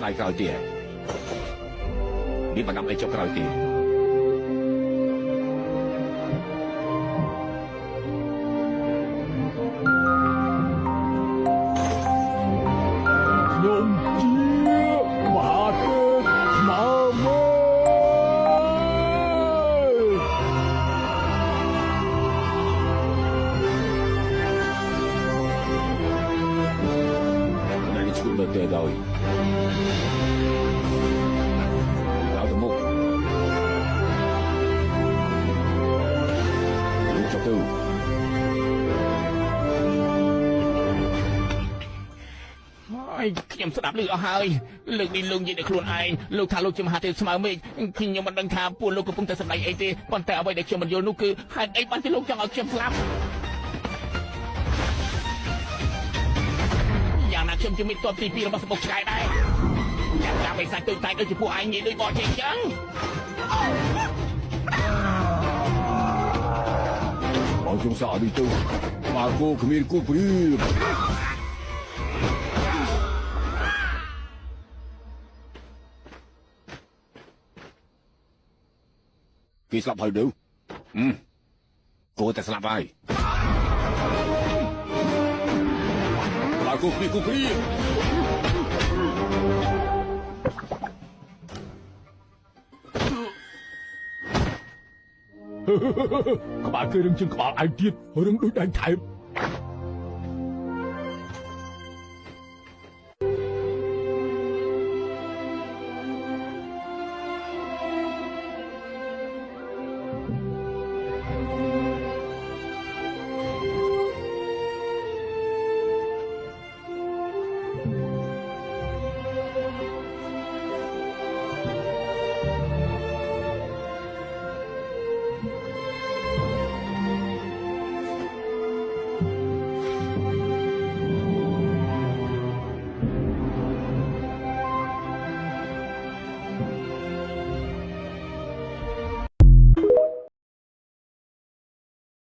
aiក្រោយទៀតនេះបណ្ដាំអីចុះក្រោយទៀតខ្ញុំជាមហាទេពស្មាមេនេះឈ្មោះលើទៅដល់ដល់ទៅមុខលោកចុះទៅហើយខ្ញុំស្ដាប់ឮអស់ហើយលើកនេះលោកនិយាយតែខ្លួនឯងលោកថាលោកជាមហាទេពស្មៅមេឃខ្ញុំមិនដឹងថាពួកលោកកំពុងតែសម្ដែងអីទេប៉ុន្តែអ្វីដែលខ្ញុំមិនយល់នោះគឺហេតុអីបានជាលោកចង់ឲ្យខ្ញុំស្លាប់យ៉ាងណាខ្ញុំជាមិត្តទ័ពទី2របស់សម្បុកឆ្កែដែរចាំតាមបិសាចទៅតែដូចជាពួកឯងនិយាយដូចបោះចេញចឹងបងជុំសានេះទៅមកគោគ្មានគូព្រៀបគេស្លាប់ហើយទៅគោតែស្លាប់ហើយមកគូព្រៀបក្បាលគេរឹងជាងក្បាលឯងទៀតរឹងដូចដៃថែប